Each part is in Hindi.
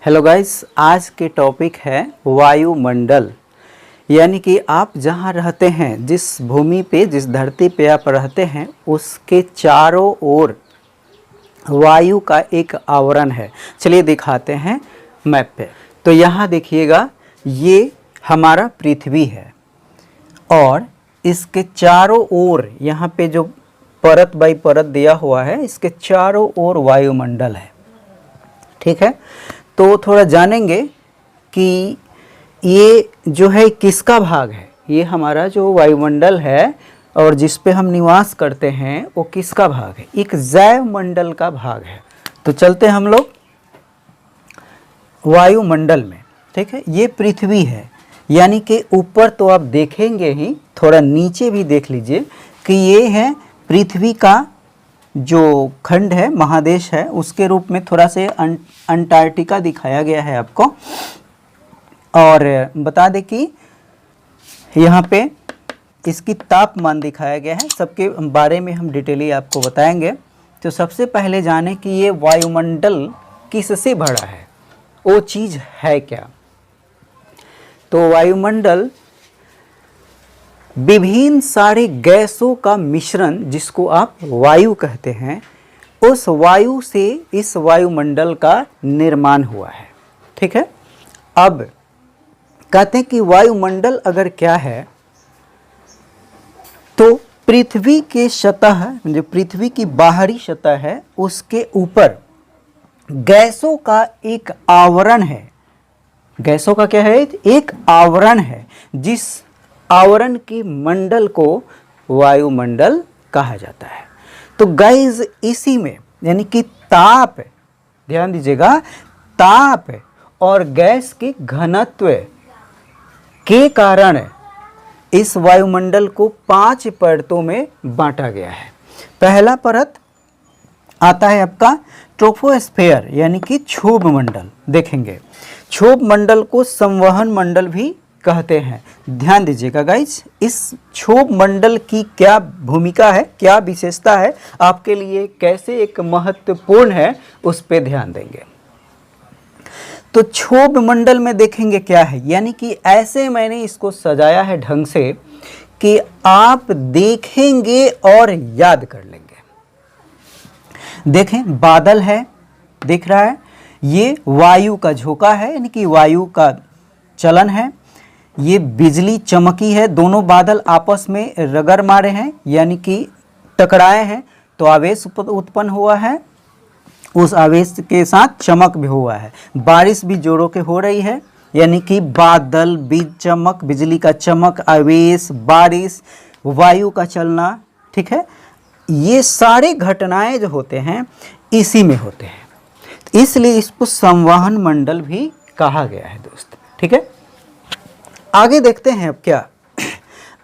हेलो गाइस, आज के टॉपिक है वायुमंडल। यानी कि आप जहाँ रहते हैं, जिस भूमि पे, जिस धरती पे आप रहते हैं, उसके चारों ओर वायु का एक आवरण है। चलिए दिखाते हैं मैप पे। तो यहाँ देखिएगा, ये हमारा पृथ्वी है और इसके चारों ओर यहाँ पे जो परत बाई परत दिया हुआ है, इसके चारों ओर वायुमंडल है। ठीक है, तो थोड़ा जानेंगे कि ये जो है किसका भाग है। ये हमारा जो वायुमंडल है और जिस पे हम निवास करते हैं वो किसका भाग है? एक जैव मंडल का भाग है। तो चलते हम लोग वायुमंडल में। ठीक है, ये पृथ्वी है, यानी कि ऊपर तो आप देखेंगे ही, थोड़ा नीचे भी देख लीजिए कि ये है पृथ्वी का जो खंड है, महादेश है, उसके रूप में थोड़ा से अंटार्कटिका दिखाया गया है आपको। और बता दें कि यहाँ पे इसकी तापमान दिखाया गया है। सबके बारे में हम डिटेली आपको बताएंगे। तो सबसे पहले जाने कि ये वायुमंडल किससे भरा है, वो चीज़ है क्या। तो वायुमंडल विभिन्न सारे गैसों का मिश्रण, जिसको आप वायु कहते हैं, उस वायु से इस वायुमंडल का निर्माण हुआ है। ठीक है, अब कहते हैं कि वायुमंडल अगर क्या है, तो पृथ्वी के सतह, जो पृथ्वी की बाहरी सतह है, उसके ऊपर गैसों का एक आवरण है। गैसों का क्या है? एक आवरण है, जिस आवरण की मंडल को वायुमंडल कहा जाता है। तो गाइस, इसी में यानी कि ताप, ध्यान दीजिएगा, ताप और गैस के घनत्व के कारण इस वायुमंडल को 5 परतों में बांटा गया है। पहला परत आता है आपका ट्रोपोस्फेयर, यानी कि क्षोभ मंडल। देखेंगे, क्षोभ मंडल को संवहन मंडल भी कहते हैं। ध्यान दीजिएगा गाइज, इस क्षोभ मंडल की क्या भूमिका है, क्या विशेषता है, आपके लिए कैसे एक महत्वपूर्ण है, उस पे ध्यान देंगे। तो क्षोभ मंडल में देखेंगे क्या है, यानी कि ऐसे मैंने इसको सजाया है ढंग से कि आप देखेंगे और याद कर लेंगे। देखें, बादल है, दिख रहा है, ये वायु का झोंका है, यानी कि वायु का चलन है। ये बिजली चमकी है, दोनों बादल आपस में रगड़ मारे हैं, यानी कि टकराए हैं, तो आवेश उत्पन्न हुआ है। उस आवेश के साथ चमक भी हुआ है। बारिश भी जोरों के हो रही है, यानी कि बादल, चमक, बिजली का चमक, आवेश, बारिश, वायु का चलना। ठीक है, ये सारे घटनाएं जो होते हैं इसी में होते हैं, इसलिए इसको संवहन मंडल भी कहा गया है दोस्त। ठीक है, आगे देखते हैं अब क्या।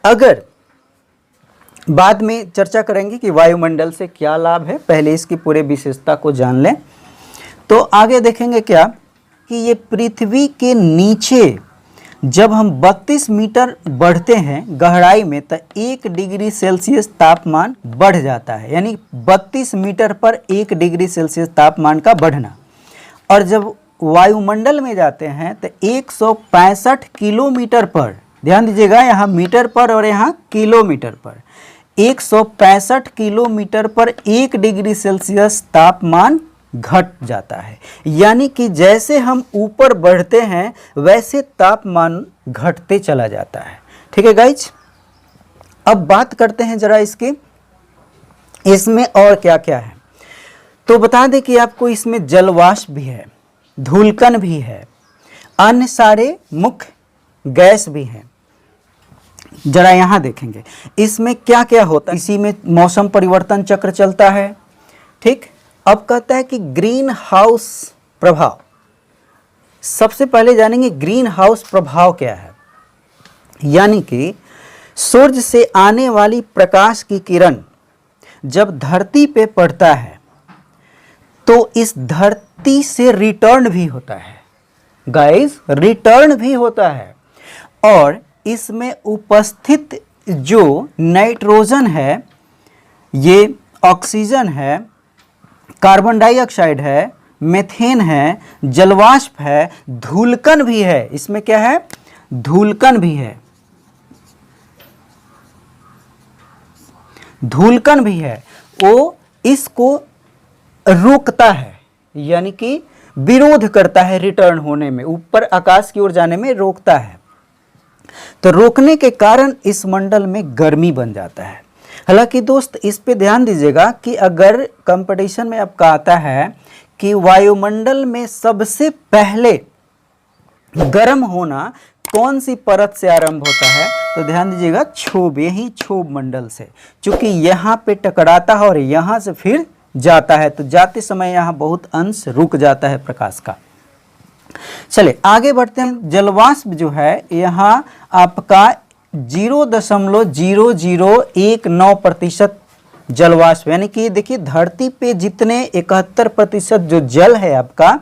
अगर बाद में चर्चा करेंगे कि वायुमंडल से क्या लाभ है, पहले इसकी पूरे विशेषता को जान लें। तो आगे देखेंगे क्या कि ये पृथ्वी के नीचे जब हम 32 मीटर बढ़ते हैं गहराई में, तो 1 डिग्री सेल्सियस तापमान बढ़ जाता है, यानी 32 मीटर पर 1 डिग्री सेल्सियस तापमान का बढ़ना। और जब वायुमंडल में जाते हैं तो 165 किलोमीटर पर, ध्यान दीजिएगा, यहाँ मीटर पर और यहाँ किलोमीटर पर, 165 किलोमीटर पर 1 डिग्री सेल्सियस तापमान घट जाता है। यानी कि जैसे हम ऊपर बढ़ते हैं वैसे तापमान घटते चला जाता है। ठीक है गाइज, अब बात करते हैं जरा इसकी, इसमें और क्या क्या है। तो बता दें कि आपको इसमें जलवाष्प भी है, धूलकण भी है, अन्य सारे मुख्य गैस भी हैं। जरा यहाँ देखेंगे इसमें क्या क्या होता है। इसी में मौसम परिवर्तन चक्र चलता है। ठीक, अब कहता है कि ग्रीन हाउस प्रभाव। सबसे पहले जानेंगे ग्रीन हाउस प्रभाव क्या है। यानी कि सूर्य से आने वाली प्रकाश की किरण जब धरती पे पड़ता है तो इस धरती से रिटर्न भी होता है गाइस, रिटर्न भी होता है। और इसमें उपस्थित जो नाइट्रोजन है, ये ऑक्सीजन है, कार्बन डाइऑक्साइड है, मेथेन है, जलवाष्प है, धूलकण भी है। इसमें क्या है? धूलकण भी है, धूलकण भी है। वो इसको रोकता है, यानी कि विरोध करता है रिटर्न होने में, ऊपर आकाश की ओर जाने में रोकता है। तो रोकने के कारण इस मंडल में गर्मी बन जाता है। हालांकि दोस्त इस पे ध्यान दीजिएगा कि अगर कंपटीशन में आपका आता है कि वायुमंडल में सबसे पहले गर्म होना कौन सी परत से आरंभ होता है, तो ध्यान दीजिएगा क्षोभ, यही क्षोभ मंडल से, क्योंकि यहाँ पे टकराता है और यहाँ से फिर जाता है, तो जाते समय यहाँ बहुत अंश रुक जाता है प्रकाश का। चले आगे बढ़ते हैं। जलवाष्प जो है यहाँ आपका 0.0019% जलवाष्प, यानी कि देखिए धरती पे जितने 71% जो जल है आपका,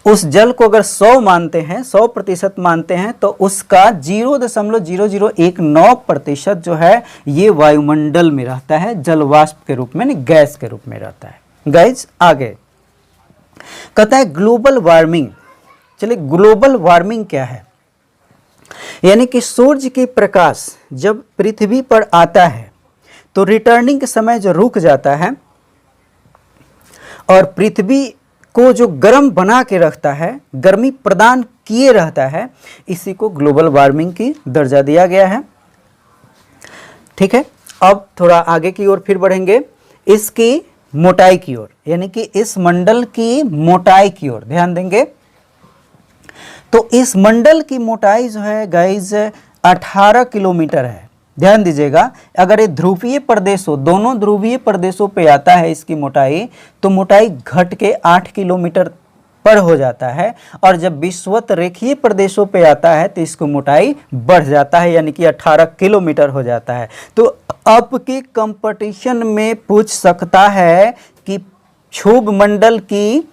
उस जल को अगर 100 मानते हैं, 100% मानते हैं, तो उसका 0.0019% जो है ये वायुमंडल में रहता है, जलवाष्प के रूप में, नहीं गैस के रूप में रहता है। गाइज आगे कहता है ग्लोबल वार्मिंग। चलिए ग्लोबल वार्मिंग क्या है? यानी कि सूर्य के प्रकाश जब पृथ्वी पर आता है तो रिटर्निंग के समय जो रुक जाता है और पृथ्वी को जो गर्म बना के रखता है, गर्मी प्रदान किए रहता है, इसी को ग्लोबल वार्मिंग की दर्जा दिया गया है। ठीक है, अब थोड़ा आगे की ओर फिर बढ़ेंगे, इसकी मोटाई की ओर, यानी कि इस मंडल की मोटाई की ओर ध्यान देंगे। तो इस मंडल की मोटाई जो है गाइज 18 किलोमीटर है। ध्यान दीजिएगा, अगर ये ध्रुवीय प्रदेश हो, दोनों ध्रुवीय प्रदेशों पे आता है इसकी मोटाई, तो मोटाई घट के 8 किलोमीटर पर हो जाता है, और जब विषुवत रेखीय प्रदेशों पे आता है तो इसको मोटाई बढ़ जाता है, यानी कि 18 किलोमीटर हो जाता है। तो आपके कंपटीशन में पूछ सकता है कि क्षोभ मंडल की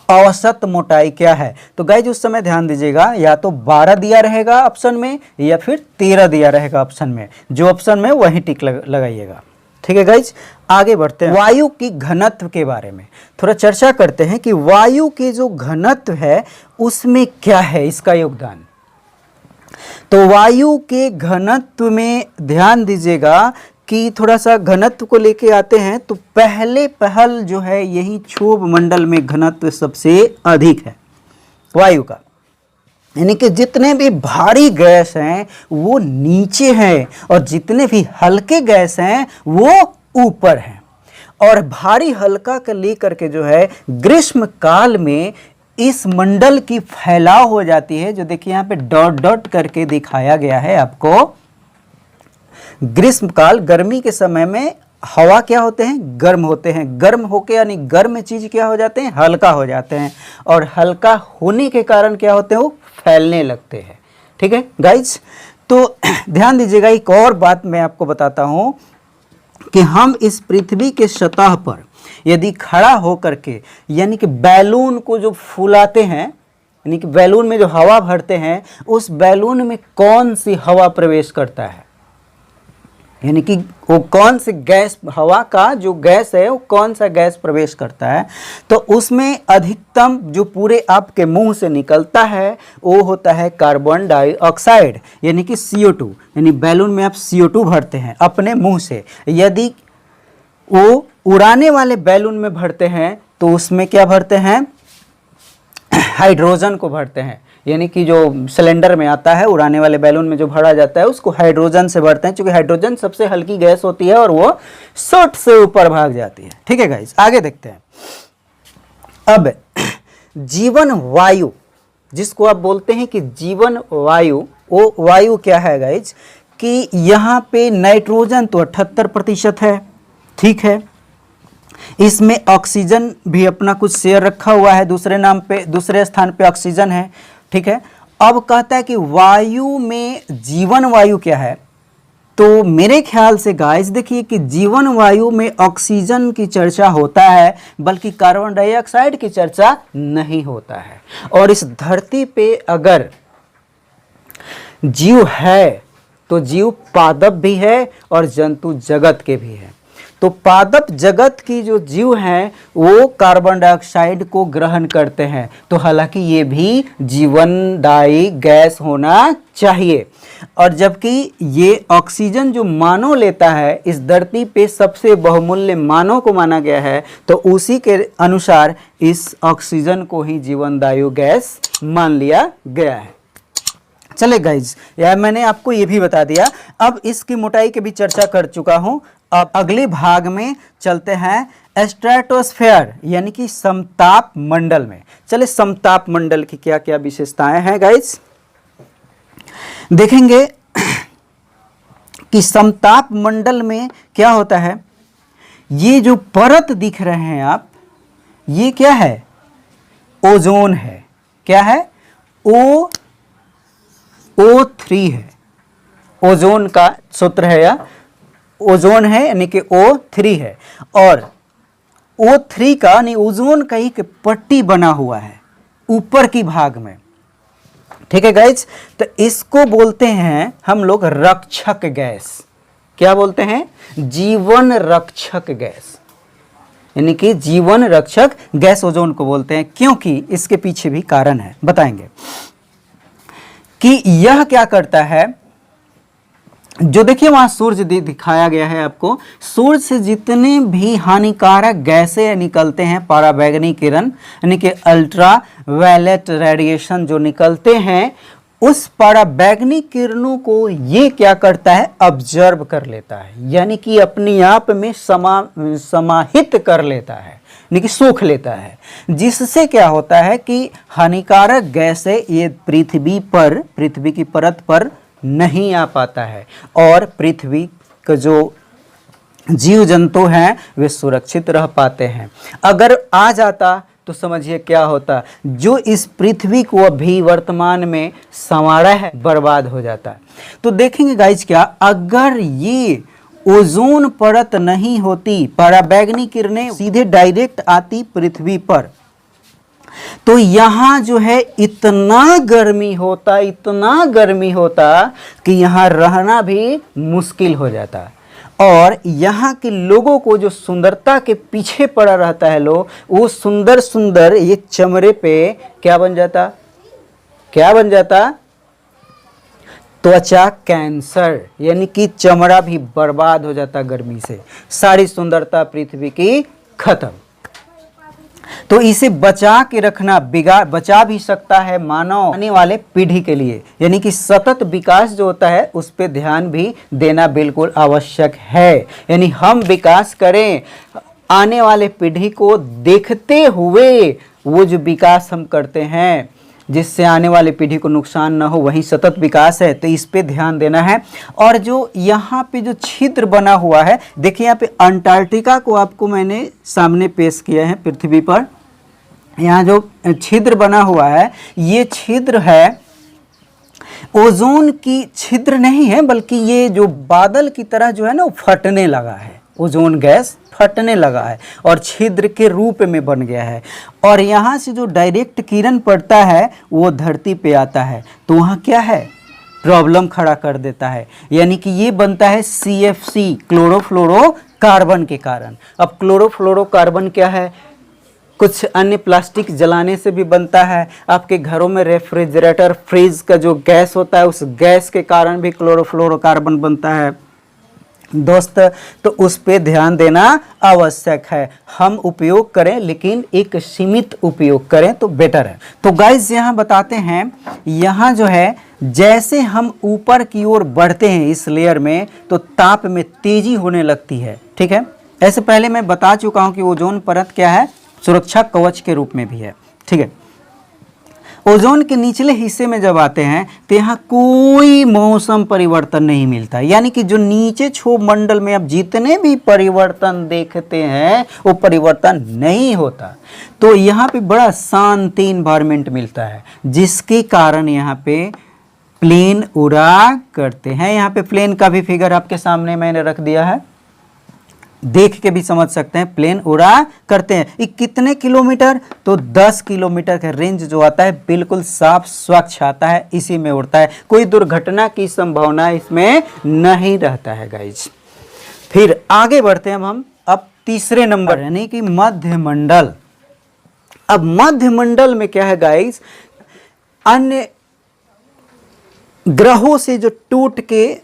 औसत मोटाई क्या है, तो गाइज उस समय ध्यान दीजिएगा, या तो 12 दिया रहेगा ऑप्शन में या फिर 13 दिया रहेगा ऑप्शन में, जो ऑप्शन में वही टिक लगाइएगा। ठीक है गाइज, आगे बढ़ते हैं। वायु की घनत्व के बारे में थोड़ा चर्चा करते हैं कि वायु के जो घनत्व है उसमें क्या है इसका योगदान। तो वायु के घनत्व में ध्यान दीजिएगा कि थोड़ा सा घनत्व को लेके आते हैं, तो पहल जो है यही क्षोभ मंडल में घनत्व सबसे अधिक है वायु का, यानी कि जितने भी भारी गैस हैं वो नीचे हैं और जितने भी हल्के गैस हैं वो ऊपर हैं। और भारी हल्का का लेकर के जो है ग्रीष्म काल में इस मंडल की फैलाव हो जाती है, जो देखिए यहाँ पे डॉट डॉट करके दिखाया गया है आपको। ग्रीष्म काल, गर्मी के समय में हवा क्या होते हैं? गर्म होते हैं। गर्म होके यानी गर्म चीज क्या हो जाते हैं? हल्का हो जाते हैं, और हल्का होने के कारण क्या होते हैं? वो फैलने लगते हैं। ठीक है गाइज, तो ध्यान दीजिएगा, एक और बात मैं आपको बताता हूं कि हम इस पृथ्वी के सतह पर यदि खड़ा होकर के, यानी कि बैलून को जो फुलाते हैं, यानी कि बैलून में जो हवा भरते हैं, उस बैलून में कौन सी हवा प्रवेश करता है, यानी कि वो कौन सी गैस, हवा का जो गैस है वो कौन सा गैस प्रवेश करता है, तो उसमें अधिकतम जो पूरे आपके मुंह से निकलता है वो होता है कार्बन डाइऑक्साइड, यानी कि CO2। यानी बैलून में आप CO2 भरते हैं अपने मुंह से। यदि वो उड़ाने वाले बैलून में भरते हैं तो उसमें क्या भरते हैं? हाइड्रोजन को भरते हैं, यानी कि जो सिलेंडर में आता है उड़ाने वाले बैलून में जो भरा जाता है उसको हाइड्रोजन से भरते हैं, क्योंकि हाइड्रोजन सबसे हल्की गैस होती है और वो सट से ऊपर भाग जाती है। ठीक है गाइस, आगे देखते हैं। अब जीवन वायु, जिसको आप बोलते हैं कि जीवन वायु, वो वायु क्या है गाइस, कि यहाँ पे नाइट्रोजन तो 78% है। ठीक है, इसमें ऑक्सीजन भी अपना कुछ शेयर रखा हुआ है, दूसरे नाम पे, दूसरे स्थान पे ऑक्सीजन है। ठीक है, अब कहता है कि वायु में जीवन वायु क्या है, तो मेरे ख्याल से गाइस देखिए कि जीवन वायु में ऑक्सीजन की चर्चा होता है, बल्कि कार्बन डाइऑक्साइड की चर्चा नहीं होता है। और इस धरती पे अगर जीव है तो जीव पादप भी है और जंतु जगत के भी है। तो पादप जगत की जो जीव हैं वो कार्बन डाइऑक्साइड को ग्रहण करते हैं, तो हालांकि ये भी जीवनदायी गैस होना चाहिए। और जबकि ये ऑक्सीजन जो मानव लेता है, इस धरती पे सबसे बहुमूल्य मानव को माना गया है, तो उसी के अनुसार इस ऑक्सीजन को ही जीवनदायी गैस मान लिया गया है। चले गाइज, यार मैंने आपको ये भी बता दिया। अब इसकी मोटाई की भी चर्चा कर चुका हूं। अब अगले भाग में चलते हैं स्ट्रेटोस्फेयर यानी कि समताप मंडल में। चले समताप मंडल की क्या क्या विशेषताएं हैं गाइज, देखेंगे कि समताप मंडल में क्या होता है। ये जो परत दिख रहे हैं आप, ये क्या है, ओजोन है। क्या है, O3 है, ओजोन का सूत्र है, या ओजोन है यानी कि O3 है। और O3 का यानी ओजोन का एक पट्टी बना हुआ है ऊपर की भाग में, ठीक है गाइज। तो इसको बोलते हैं हम लोग रक्षक गैस। क्या बोलते हैं, जीवन रक्षक गैस, यानी कि जीवन रक्षक गैस ओजोन को बोलते हैं। क्योंकि इसके पीछे भी कारण है, बताएंगे कि यह क्या करता है। जो देखिए वहां सूर्य दिखाया गया है आपको, सूर्य से जितने भी हानिकारक गैसें निकलते हैं, पराबैंगनी किरण यानी कि अल्ट्रा वायलेट रेडिएशन जो निकलते हैं, उस पराबैंगनी किरणों को ये क्या करता है, ऑब्जर्व कर लेता है, यानी कि अपने आप में समाहित कर लेता है, यानी कि सोख लेता है। जिससे क्या होता है कि हानिकारक गैसें ये पृथ्वी की परत पर नहीं आ पाता है, और पृथ्वी का जो जीव जंतु हैं वे सुरक्षित रह पाते हैं। अगर आ जाता तो समझिए क्या होता, जो इस पृथ्वी को अभी वर्तमान में संवारा है बर्बाद हो जाता है। तो देखेंगे गाइज, क्या अगर ये ओजोन परत नहीं होती, पराबैंगनी किरणें सीधे डायरेक्ट आती पृथ्वी पर, तो यहां जो है इतना गर्मी होता कि यहां रहना भी मुश्किल हो जाता। और यहाँ के लोगों को जो सुंदरता के पीछे पड़ा रहता है लोग, वो सुंदर ये चमड़े पे क्या बन जाता, त्वचा कैंसर, यानी कि चमड़ा भी बर्बाद हो जाता गर्मी से, सारी सुंदरता पृथ्वी की खत्म। तो इसे बचा के रखना, बचा भी सकता है मानव आने वाले पीढ़ी के लिए, यानी कि सतत विकास जो होता है उस पे ध्यान भी देना बिल्कुल आवश्यक है। यानी हम विकास करें, आने वाले पीढ़ी को देखते हुए वो जो विकास हम करते हैं जिससे आने वाली पीढ़ी को नुकसान ना हो, वही सतत विकास है। तो इस पे ध्यान देना है। और जो यहाँ पे जो छिद्र बना हुआ है, देखिए यहाँ पे अंटार्कटिका को आपको मैंने सामने पेश किया है पृथ्वी पर। यहाँ जो छिद्र बना हुआ है, ये छिद्र है ओजोन की छिद्र नहीं है, बल्कि ये जो बादल की तरह जो है ना वो फटने लगा है, ओजोन गैस फटने लगा है और छिद्र के रूप में बन गया है। और यहाँ से जो डायरेक्ट किरण पड़ता है वो धरती पे आता है, तो वहाँ क्या है, प्रॉब्लम खड़ा कर देता है। यानी कि ये बनता है CFC, क्लोरोफ्लोरोकार्बन के कारण। अब क्लोरोफ्लोरोकार्बन क्या है, कुछ अन्य प्लास्टिक जलाने से भी बनता है। आपके घरों में रेफ्रिजरेटर, फ्रिज का जो गैस होता है, उस गैस के कारण भी क्लोरोफ्लोरोकार्बन बनता है दोस्त। तो उस पे ध्यान देना आवश्यक है। हम उपयोग करें लेकिन एक सीमित उपयोग करें तो बेटर है। तो गाइस यहाँ बताते हैं, यहाँ जो है जैसे हम ऊपर की ओर बढ़ते हैं इस लेयर में, तो ताप में तेजी होने लगती है। ठीक है, ऐसे पहले मैं बता चुका हूँ कि ओजोन परत क्या है, सुरक्षा कवच के रूप में भी है। ठीक है, ओजोन के निचले हिस्से में जब आते हैं तो यहाँ कोई मौसम परिवर्तन नहीं मिलता। यानी कि जो नीचे क्षोभ मंडल में अब जितने भी परिवर्तन देखते हैं वो परिवर्तन नहीं होता। तो यहाँ पे बड़ा शांति इन्वायरमेंट मिलता है, जिसके कारण यहाँ पे प्लेन उड़ा करते हैं। यहाँ पे प्लेन का भी फिगर आपके सामने मैंने रख दिया है, देख के भी समझ सकते हैं। प्लेन उड़ा करते हैं। ये कितने किलोमीटर, तो 10 किलोमीटर का रेंज जो आता है बिल्कुल साफ स्वच्छ आता है, इसी में उड़ता है। कोई दुर्घटना की संभावना इसमें नहीं रहता है गाइज। फिर आगे बढ़ते हैं हम अब तीसरे नंबर यानी कि मध्यमंडल। अब मध्यमंडल में क्या है गाइस, अन्य ग्रहों से जो टूट के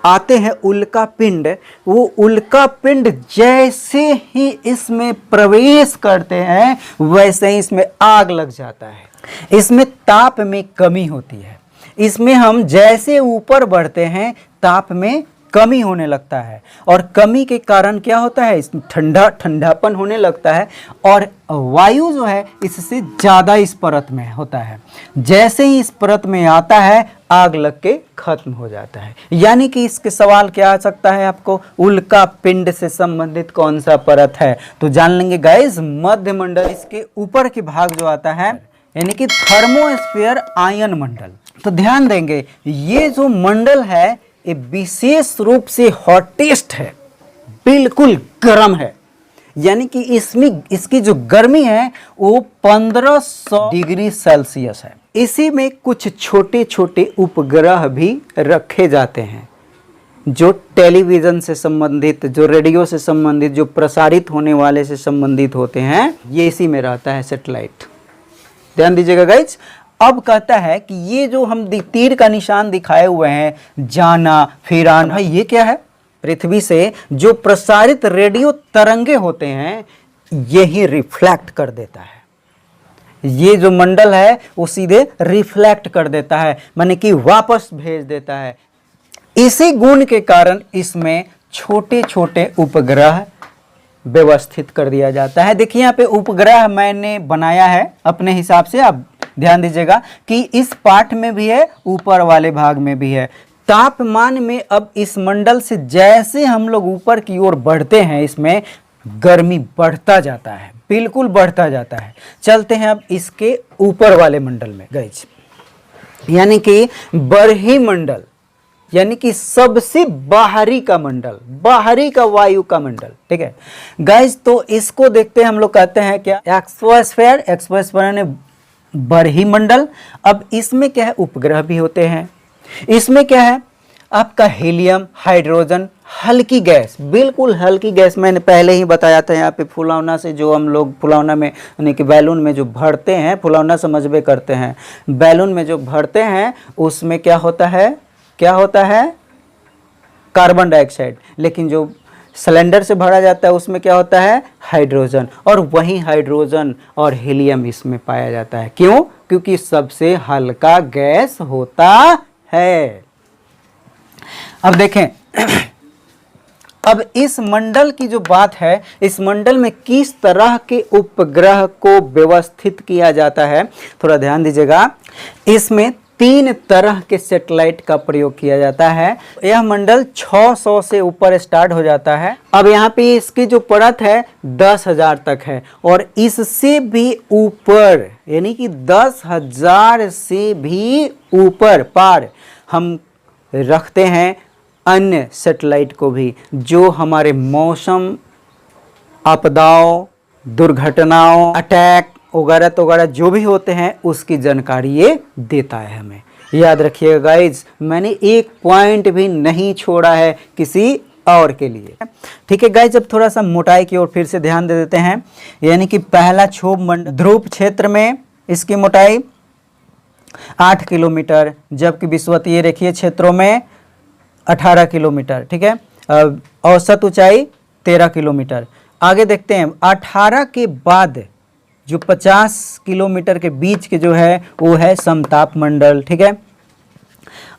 आते हैं उल्का पिंड, वो उल्का पिंड जैसे ही इसमें प्रवेश करते हैं वैसे ही इसमें आग लग जाता है। इसमें ताप में कमी होती है। इसमें हम जैसे ऊपर बढ़ते हैं ताप में कमी होने लगता है, और कमी के कारण क्या होता है, इसमें ठंडापन होने लगता है, और वायु जो है इससे ज़्यादा इस परत में होता है। जैसे ही इस परत में आता है आग लग के खत्म हो जाता है। यानी कि इसके सवाल क्या आ सकता है आपको, उल्का पिंड से संबंधित कौन सा परत है, तो जान लेंगे गाइस मध्यमंडल। इसके ऊपर के भाग जो आता है यानी कि थर्मोस्फीयर आयन मंडल। तो ध्यान देंगे ये जो मंडल है ये विशेष रूप से हॉटेस्ट है, बिल्कुल गर्म है। यानी कि इसमें इसकी जो गर्मी है वो 1500 डिग्री सेल्सियस है। इसी में कुछ छोटे छोटे उपग्रह भी रखे जाते हैं जो टेलीविज़न से संबंधित, जो रेडियो से संबंधित, जो प्रसारित होने वाले से संबंधित होते हैं, ये इसी में रहता है सैटेलाइट। ध्यान दीजिएगा गाइज। अब कहता है कि ये जो हम तीर का निशान दिखाए हुए हैं, जाना फिर आना, ये क्या है, पृथ्वी से जो प्रसारित रेडियो तरंगे होते हैं यही रिफ्लेक्ट कर देता है। ये जो मंडल है वो सीधे रिफ्लेक्ट कर देता है, माने कि वापस भेज देता है। इसी गुण के कारण इसमें छोटे छोटे उपग्रह व्यवस्थित कर दिया जाता है। देखिए यहाँ पे उपग्रह मैंने बनाया है अपने हिसाब से, आप ध्यान दीजिएगा कि इस पाठ में भी है, ऊपर वाले भाग में भी है। तापमान में अब इस मंडल से जैसे हम लोग ऊपर की ओर बढ़ते हैं इसमें गर्मी बढ़ता जाता है, बिल्कुल बढ़ता जाता है। चलते हैं अब इसके ऊपर वाले मंडल में गाइस, यानी कि बरही मंडल, यानी कि सबसे बाहरी का मंडल, बाहरी का वायु का मंडल। ठीक है गाइस, तो इसको देखते हैं हम लोग, कहते हैं क्या, एक्सोस्फेयर। एक्सोस्फेयर ने बरही मंडल। अब इसमें क्या है, उपग्रह भी होते हैं। इसमें क्या है आपका हीलियम, हाइड्रोजन, हल्की गैस, बिल्कुल हल्की गैस। मैंने पहले ही बताया था यहाँ पे फुलौना से जो हम लोग फुलौना में यानी कि बैलून में जो भरते हैं, फुलौना समझबे करते हैं, बैलून में जो भरते हैं उसमें क्या होता है, क्या होता है, कार्बन डाइऑक्साइड। लेकिन जो सिलेंडर से भरा जाता है उसमें क्या होता है, हाइड्रोजन। और वही हाइड्रोजन और हीलियम इसमें पाया जाता है। क्यों? क्योंकि सबसे हल्का गैस होता है। अब देखें अब इस मंडल की जो बात है, इस मंडल में किस तरह के उपग्रह को व्यवस्थित किया जाता है, थोड़ा ध्यान दीजिएगा। इसमें 3 तरह के सैटेलाइट का प्रयोग किया जाता है। यह मंडल 600 से ऊपर स्टार्ट हो जाता है। अब यहाँ पे इसकी जो परत है 10,000 तक है, और इससे भी ऊपर यानी कि 10,000 से भी ऊपर पार हम रखते हैं अन्य सैटेलाइट को भी, जो हमारे मौसम आपदाओं, दुर्घटनाओं, अटैक वगैरह जो भी होते हैं उसकी जानकारी ये देता है हमें। याद रखिएगा गाइज, मैंने एक पॉइंट भी नहीं छोड़ा है किसी और के लिए। ठीक है गाइज, अब थोड़ा सा मोटाई की ओर फिर से ध्यान दे देते हैं। यानी कि पहला क्षोभ मंडल, ध्रुव क्षेत्र में इसकी मोटाई 8 किलोमीटर, जबकि विषुवतीय रेखीय क्षेत्रों में 18 किलोमीटर। ठीक है, औसत ऊंचाई 13 किलोमीटर। आगे देखते हैं 18 के बाद जो 50 किलोमीटर के बीच के जो है वो है समताप मंडल। ठीक है,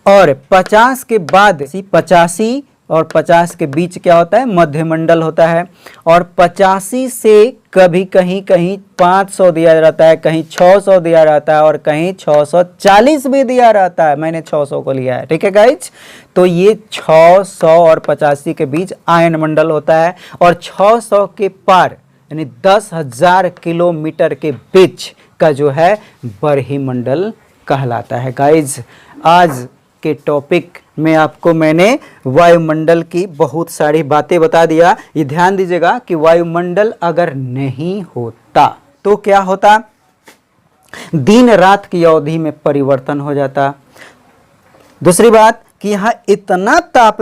और 50 के बाद 85 और 50 के बीच क्या होता है, मध्यमंडल होता है। और 85 से कभी कहीं 500 दिया रहता है, कहीं 600 दिया रहता है, और कहीं 640 भी दिया रहता है। मैंने 600 को लिया है। ठीक है गाइज, तो ये 600 और 85 के बीच आयन मंडल होता है, और 600 के पार यानी 10,000 किलोमीटर के बीच का जो है बरही मंडल कहलाता है। गाइज, आज के टॉपिक में आपको मैंने वायुमंडल की बहुत सारी बातें बता दिया। ये ध्यान दीजिएगा कि वायुमंडल अगर नहीं होता तो क्या होता, दिन रात की अवधि में परिवर्तन हो जाता। दूसरी बात, कि यहाँ इतना ताप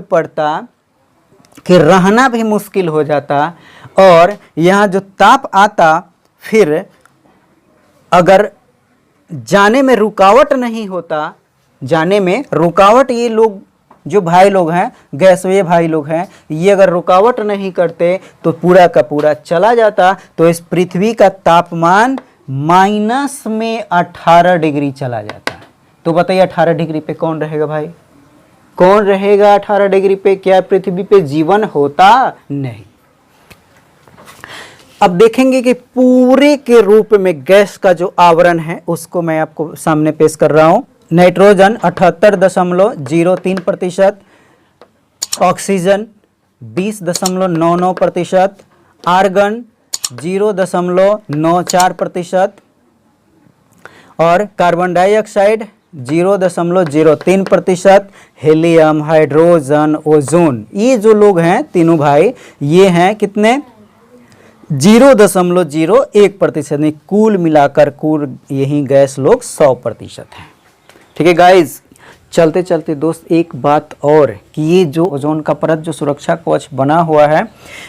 पड़ता कि रहना भी मुश्किल हो जाता, और यहाँ जो ताप आता फिर अगर जाने में रुकावट नहीं होता, ये लोग जो भाई लोग हैं, गैसों भाई लोग हैं, ये अगर रुकावट नहीं करते तो पूरा का पूरा चला जाता। तो इस पृथ्वी का तापमान -18 डिग्री चला जाता। तो बताइए 18 डिग्री पे कौन रहेगा भाई? कौन रहेगा 18 डिग्री पे? क्या पृथ्वी पे जीवन होता? नहीं। अब देखेंगे कि पूरे के रूप में गैस का जो आवरण है उसको मैं आपको सामने पेश कर रहा हूं। नाइट्रोजन 78.03%, ऑक्सीजन 20.99%, आर्गन 0.94% और carbon dioxide 0.03%, helium, hydrogen, ozone, ये जो लोग हैं तीनों भाई, ये हैं कितने? 0.01%। कुल मिलाकर कुल यही गैस लोग 100% हैं। ठीक है गाइज, चलते चलते दोस्त एक बात और कि ये जो ओजोन का परत जो सुरक्षा कवच बना हुआ है,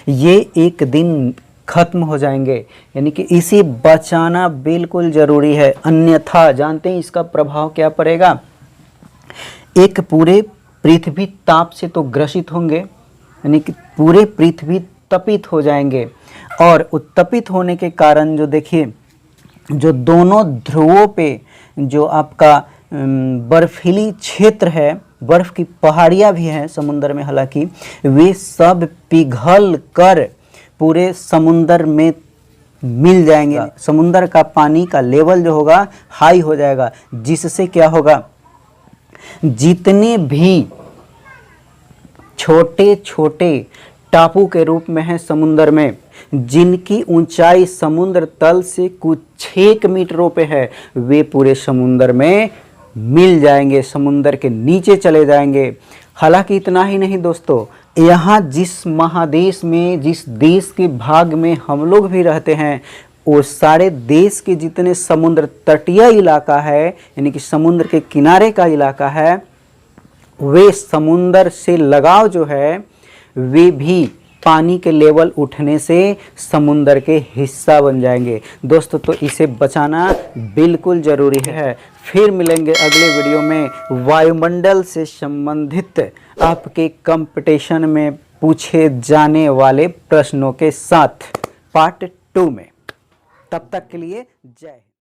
ये एक दिन खत्म हो जाएंगे, यानी कि इसे बचाना बिल्कुल जरूरी है, अन्यथा जानते हैं इसका प्रभाव क्या पड़ेगा? एक पूरे पृथ्वी ताप से तो ग्रसित होंगे, यानी कि पूरे पृथ्वी तपित हो जाएंगे, और उत्तपित होने के कारण जो देखिए जो दोनों ध्रुवों पे जो आपका बर्फीली क्षेत्र है, बर्फ की पहाड़ियाँ भी हैं समुद्र में, हालांकि वे सब पिघल कर पूरे समुद्र में मिल जाएंगे। समुद्र का पानी का लेवल जो होगा हाई हो जाएगा, जिससे क्या होगा? जितने भी छोटे छोटे टापू के रूप में हैं समुद्र में, जिनकी ऊंचाई समुद्र तल से कुछ 6 मीटरों पे है, वे पूरे समुद्र में मिल जाएंगे, समुद्र के नीचे चले जाएंगे। हालांकि इतना ही नहीं दोस्तों, यहाँ जिस महादेश में, जिस देश के भाग में हम लोग भी रहते हैं, वो सारे देश के जितने समुद्र तटीय इलाका है, यानी कि समुद्र के किनारे का इलाका है, वे समुद्र से लगाव जो है वे भी पानी के लेवल उठने से समुद्र के हिस्सा बन जाएंगे। दोस्तों तो इसे बचाना बिल्कुल ज़रूरी है। फिर मिलेंगे अगले वीडियो में वायुमंडल से संबंधित आपके कंपटीशन में पूछे जाने वाले प्रश्नों के साथ पार्ट 2 में। तब तक के लिए जय हिंद।